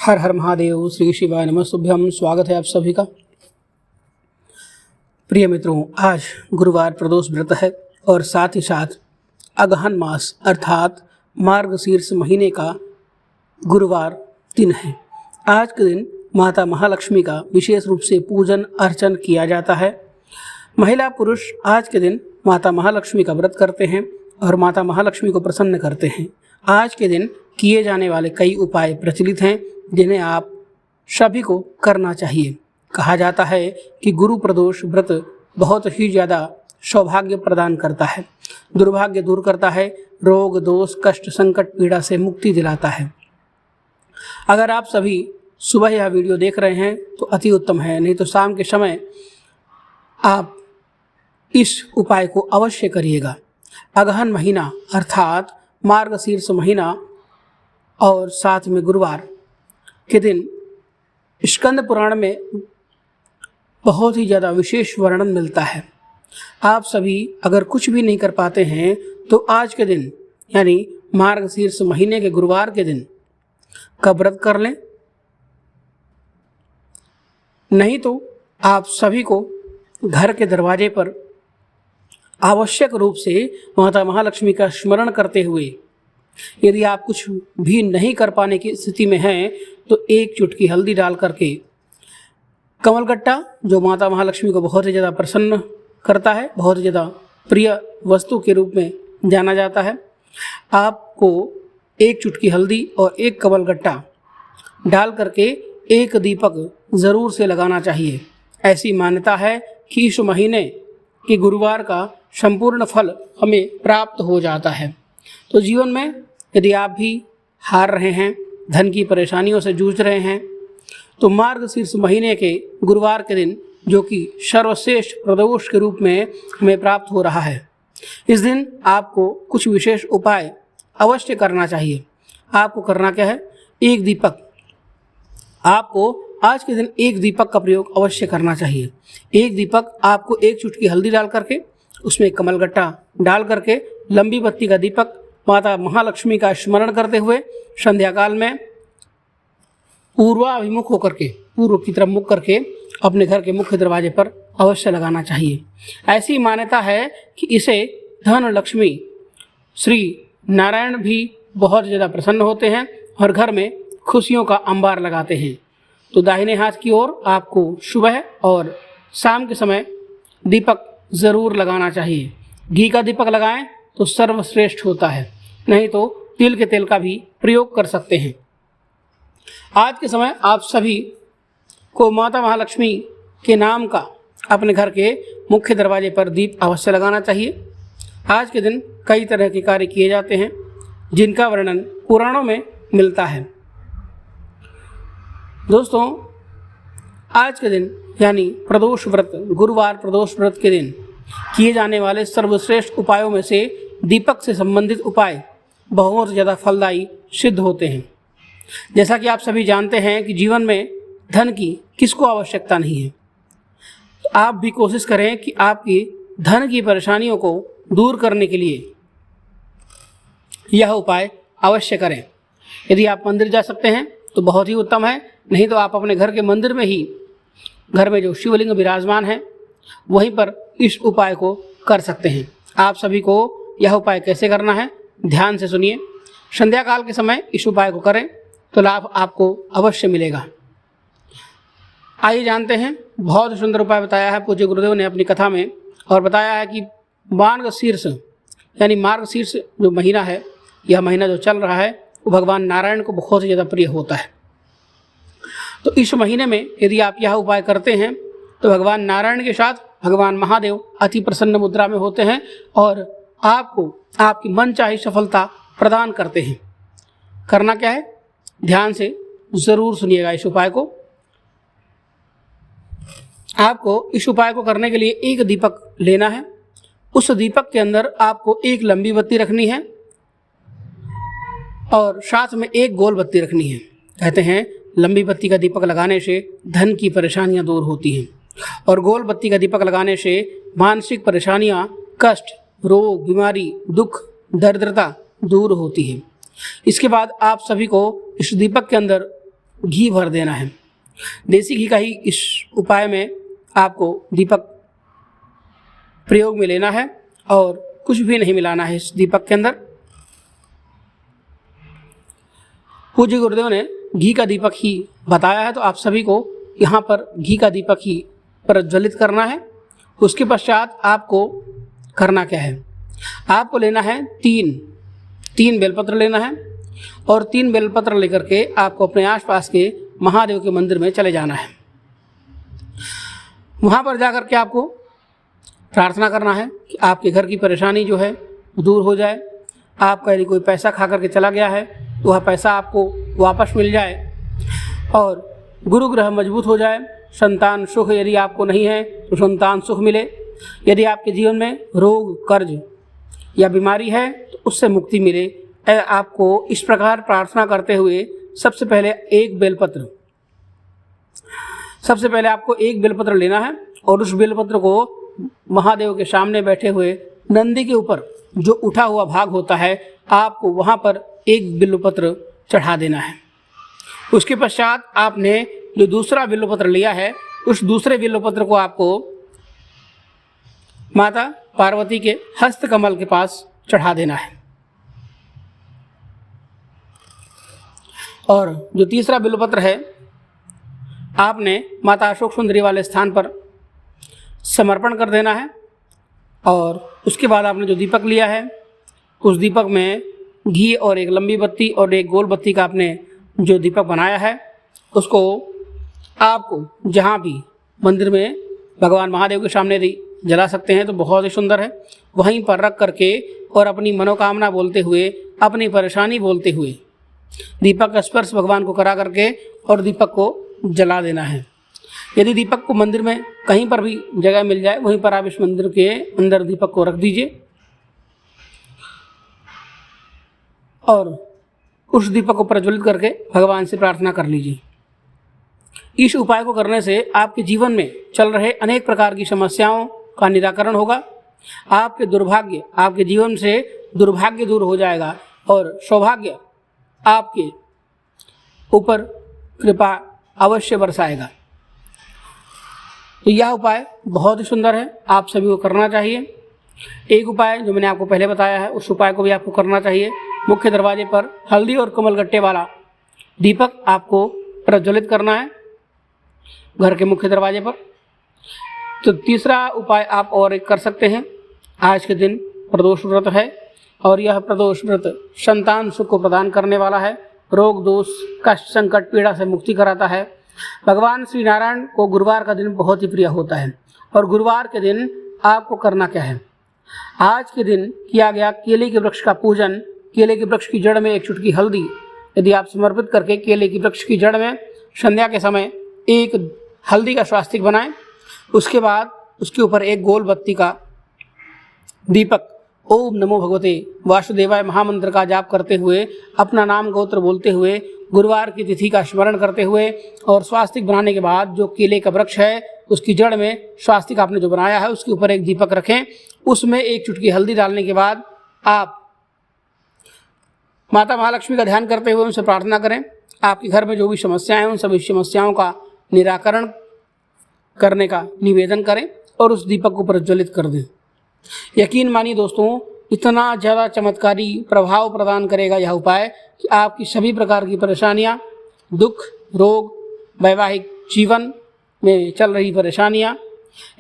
हर हर महादेव। श्री शिवाय नमस्तुभ्यम। स्वागत है आप सभी का। प्रिय मित्रों, आज गुरुवार प्रदोष व्रत है और साथ ही साथ अगहन मास अर्थात मार्गशीर्ष महीने का गुरुवार दिन है। आज के दिन माता महालक्ष्मी का विशेष रूप से पूजन अर्चन किया जाता है। महिला पुरुष आज के दिन माता महालक्ष्मी का व्रत करते हैं और माता महालक्ष्मी को प्रसन्न करते हैं। आज के दिन किए जाने वाले कई उपाय प्रचलित हैं जिन्हें आप सभी को करना चाहिए। कहा जाता है कि गुरु प्रदोष व्रत बहुत ही ज़्यादा सौभाग्य प्रदान करता है, दुर्भाग्य दूर करता है, रोग दोष कष्ट संकट पीड़ा से मुक्ति दिलाता है। अगर आप सभी सुबह यह वीडियो देख रहे हैं तो अति उत्तम है, नहीं तो शाम के समय आप इस उपाय को अवश्य करिएगा। अगहन महीना अर्थात मार्गशीर्ष महीना और साथ में गुरुवार के दिन स्कंद पुराण में बहुत ही ज़्यादा विशेष वर्णन मिलता है। आप सभी अगर कुछ भी नहीं कर पाते हैं तो आज के दिन यानी मार्गशीर्ष महीने के गुरुवार के दिन का व्रत कर लें, नहीं तो आप सभी को घर के दरवाजे पर आवश्यक रूप से माता महालक्ष्मी का स्मरण करते हुए, यदि आप कुछ भी नहीं कर पाने की स्थिति में हैं तो एक चुटकी हल्दी डाल करके कमलगट्टा, जो माता महालक्ष्मी को बहुत ही ज़्यादा प्रसन्न करता है, बहुत ही ज़्यादा प्रिय वस्तु के रूप में जाना जाता है, आपको एक चुटकी हल्दी और एक कमलगट्टा डाल करके एक दीपक ज़रूर से लगाना चाहिए। ऐसी मान्यता है कि इस महीने के गुरुवार का संपूर्ण फल हमें प्राप्त हो जाता है। तो जीवन में यदि आप भी हार रहे हैं, धन की परेशानियों से जूझ रहे हैं, तो मार्गशीर्ष महीने के गुरुवार के दिन, जो कि सर्वश्रेष्ठ प्रदोष के रूप में हमें प्राप्त हो रहा है, इस दिन आपको कुछ विशेष उपाय अवश्य करना चाहिए। आपको करना क्या है? एक दीपक, आपको आज के दिन एक दीपक का प्रयोग अवश्य करना चाहिए। एक दीपक आपको एक चुटकी हल्दी डाल करके उसमें कमलगट्टा डाल करके लंबी बत्ती का दीपक माता महालक्ष्मी का स्मरण करते हुए संध्या काल में पूर्वाभिमुख होकर के, पूर्व की तरफ मुख करके अपने घर के मुख्य दरवाजे पर अवश्य लगाना चाहिए। ऐसी मान्यता है कि इसे धन लक्ष्मी श्री नारायण भी बहुत ज़्यादा प्रसन्न होते हैं और घर में खुशियों का अंबार लगाते हैं। तो दाहिने हाथ की ओर आपको सुबह और शाम के समय दीपक ज़रूर लगाना चाहिए। घी का दीपक लगाएं तो सर्वश्रेष्ठ होता है, नहीं तो तिल के तेल का भी प्रयोग कर सकते हैं। आज के समय आप सभी को माता महालक्ष्मी के नाम का अपने घर के मुख्य दरवाजे पर दीप अवश्य लगाना चाहिए। आज के दिन कई तरह के कार्य किए जाते हैं जिनका वर्णन पुराणों में मिलता है। दोस्तों, आज के दिन यानी प्रदोष व्रत, गुरुवार प्रदोष व्रत के दिन किए जाने वाले सर्वश्रेष्ठ उपायों में से दीपक से संबंधित उपाय बहुत ज़्यादा फलदायी सिद्ध होते हैं। जैसा कि आप सभी जानते हैं कि जीवन में धन की किसको आवश्यकता नहीं है। तो आप भी कोशिश करें कि आपकी धन की परेशानियों को दूर करने के लिए यह उपाय अवश्य करें। यदि आप मंदिर जा सकते हैं तो बहुत ही उत्तम है, नहीं तो आप अपने घर के मंदिर में ही, घर में जो शिवलिंग विराजमान है वहीं पर इस उपाय को कर सकते हैं। आप सभी को यह उपाय कैसे करना है ध्यान से सुनिए। संध्या काल के समय इस उपाय को करें तो लाभ आपको अवश्य मिलेगा। आइए जानते हैं, बहुत सुंदर उपाय बताया है पूज्य गुरुदेव ने अपनी कथा में, और बताया है कि मार्गशीर्ष यानी मार्गशीर्ष जो महीना है, यह महीना जो चल रहा है वो भगवान नारायण को बहुत ही ज़्यादा प्रिय होता है। तो इस महीने में यदि आप यह उपाय करते हैं तो भगवान नारायण के साथ भगवान महादेव अति प्रसन्न मुद्रा में होते हैं और आपको आपकी मनचाही सफलता प्रदान करते हैं। करना क्या है, ध्यान से ज़रूर सुनिएगा इस उपाय को। आपको इस उपाय को करने के लिए एक दीपक लेना है। उस दीपक के अंदर आपको एक लंबी बत्ती रखनी है और साथ में एक गोल बत्ती रखनी है। कहते हैं लंबी बत्ती का दीपक लगाने से धन की परेशानियां दूर होती हैं और गोल बत्ती का दीपक लगाने से मानसिक परेशानियां, कष्ट, रोग, बीमारी, दुख, दरिद्रता दूर होती है। इसके बाद आप सभी को इस दीपक के अंदर घी भर देना है। देसी घी का ही इस उपाय में आपको दीपक प्रयोग में लेना है और कुछ भी नहीं मिलाना है इस दीपक के अंदर। पूज्य गुरुदेव ने घी का दीपक ही बताया है, तो आप सभी को यहाँ पर घी का दीपक ही प्रज्वलित करना है। उसके पश्चात आपको करना क्या है, आपको लेना है तीन बेलपत्र लेना है और 3 बेलपत्र लेकर के आपको अपने आसपास के महादेव के मंदिर में चले जाना है। वहाँ पर जाकर के आपको प्रार्थना करना है कि आपके घर की परेशानी जो है दूर हो जाए। आपका यदि कोई पैसा खा करके चला गया है तो वह पैसा आपको वापस मिल जाए और गुरु ग्रह मजबूत हो जाए। संतान सुख यदि आपको नहीं है तो संतान सुख मिले। यदि आपके जीवन में रोग, कर्ज या बीमारी है तो उससे मुक्ति मिले। आपको इस प्रकार प्रार्थना करते हुए सबसे पहले आपको एक बेलपत्र लेना है और उस बेलपत्र को महादेव के सामने बैठे हुए नंदी के ऊपर जो उठा हुआ भाग होता है, आपको वहाँ पर एक बेलपत्र चढ़ा देना है। उसके पश्चात आपने जो दूसरा बेलपत्र लिया है, उस दूसरे बेलपत्र को आपको माता पार्वती के हस्त कमल के पास चढ़ा देना है। और जो तीसरा बेलपत्र है, आपने माता अशोक सुंदरी वाले स्थान पर समर्पण कर देना है। और उसके बाद आपने जो दीपक लिया है, उस दीपक में घी और एक लंबी बत्ती और एक गोल बत्ती का आपने जो दीपक बनाया है, उसको आपको जहाँ भी मंदिर में भगवान महादेव के सामने जला सकते हैं तो बहुत ही सुंदर है, वहीं पर रख करके और अपनी मनोकामना बोलते हुए, अपनी परेशानी बोलते हुए दीपक का स्पर्श भगवान को करा करके और दीपक को जला देना है। यदि दीपक को मंदिर में कहीं पर भी जगह मिल जाए, वहीं पर आप इस मंदिर के अंदर दीपक को रख दीजिए और उस दीपक को प्रज्वलित करके भगवान से प्रार्थना कर लीजिए। इस उपाय को करने से आपके जीवन में चल रहे अनेक प्रकार की समस्याओं का निराकरण होगा। आपके जीवन से दुर्भाग्य दूर हो जाएगा और सौभाग्य आपके ऊपर कृपा अवश्य बरसाएगा। तो यह उपाय बहुत ही सुंदर है, आप सभी को करना चाहिए। एक उपाय जो मैंने आपको पहले बताया है, उस उपाय को भी आपको करना चाहिए। मुख्य दरवाजे पर हल्दी और कमल गट्टे वाला दीपक आपको प्रज्वलित करना है घर के मुख्य दरवाजे पर। तो तीसरा उपाय आप और एक कर सकते हैं। आज के दिन प्रदोष व्रत है और यह प्रदोष व्रत संतान सुख को प्रदान करने वाला है, रोग दोष कष्ट संकट पीड़ा से मुक्ति कराता है। भगवान श्री नारायण को गुरुवार का दिन बहुत ही प्रिय होता है और गुरुवार के दिन आपको करना क्या है, आज के दिन किया गया केले के वृक्ष का पूजन। केले के वृक्ष की जड़ में एक चुटकी हल्दी यदि आप समर्पित करके केले की वृक्ष की जड़ में संध्या के समय एक हल्दी का स्वास्तिक बनाएं। उसके बाद उसके ऊपर एक गोल बत्ती का दीपक ओम नमो भगवते वासुदेवाय महामंत्र का जाप करते हुए, अपना नाम गोत्र बोलते हुए, गुरुवार की तिथि का स्मरण करते हुए और स्वास्तिक बनाने के बाद जो केले का वृक्ष है उसकी जड़ में स्वास्तिक आपने जो बनाया है उसके ऊपर एक दीपक रखें। उसमें एक चुटकी हल्दी डालने के बाद आप माता महालक्ष्मी का ध्यान करते हुए उनसे प्रार्थना करें। आपके घर में जो भी समस्याएं हैं उन सभी समस्याओं का निराकरण करने का निवेदन करें और उस दीपक को प्रज्वलित कर दें। यकीन मानिए दोस्तों, इतना ज़्यादा चमत्कारी प्रभाव प्रदान करेगा यह उपाय कि आपकी सभी प्रकार की परेशानियां, दुख, रोग, वैवाहिक जीवन में चल रही परेशानियां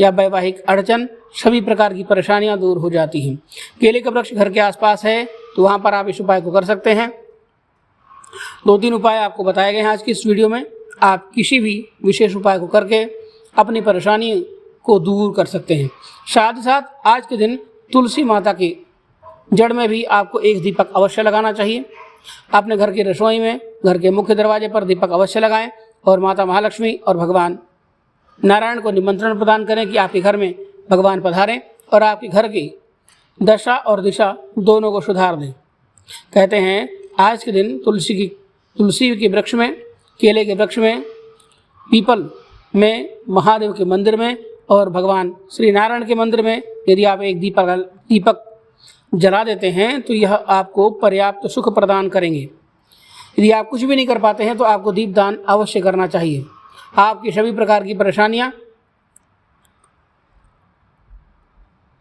या वैवाहिक अड़चन, सभी प्रकार की परेशानियां दूर हो जाती हैं। केले का वृक्ष घर के आसपास है तो वहाँ पर आप इस उपाय को कर सकते हैं। 2-3 उपाय आपको बताए गए हैं आज की इस वीडियो में। आप किसी भी विशेष उपाय को करके अपनी परेशानी को दूर कर सकते हैं। साथ ही साथ आज के दिन तुलसी माता की जड़ में भी आपको एक दीपक अवश्य लगाना चाहिए। अपने घर की रसोई में, घर के मुख्य दरवाजे पर दीपक अवश्य लगाएं और माता महालक्ष्मी और भगवान नारायण को निमंत्रण प्रदान करें कि आपके घर में भगवान पधारें और आपके घर की दशा और दिशा दोनों को सुधार दें। कहते हैं आज के दिन तुलसी के वृक्ष में, केले के वृक्ष में, पीपल में, महादेव के मंदिर में और भगवान श्री नारायण के मंदिर में यदि आप एक दीपक जला देते हैं तो यह आपको पर्याप्त सुख प्रदान करेंगे। यदि आप कुछ भी नहीं कर पाते हैं तो आपको दीपदान अवश्य करना चाहिए। आपकी सभी प्रकार की परेशानियां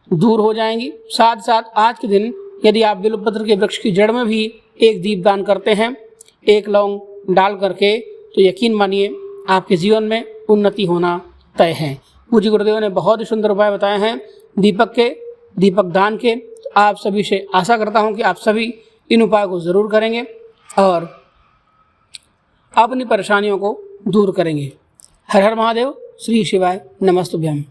दूर हो जाएंगी। साथ साथ आज के दिन यदि आप बिल्वपत्र के वृक्ष की जड़ में भी एक दीपदान करते हैं, एक लौंग डाल करके, तो यकीन मानिए आपके जीवन में उन्नति होना तय है। पूज्य गुरुदेव ने बहुत ही सुंदर उपाय बताए हैं दीपक दान के। आप सभी से आशा करता हूं कि आप सभी इन उपायों को ज़रूर करेंगे और अपनी परेशानियों को दूर करेंगे। हर हर महादेव। श्री शिवाय नमस्तुभ्यम।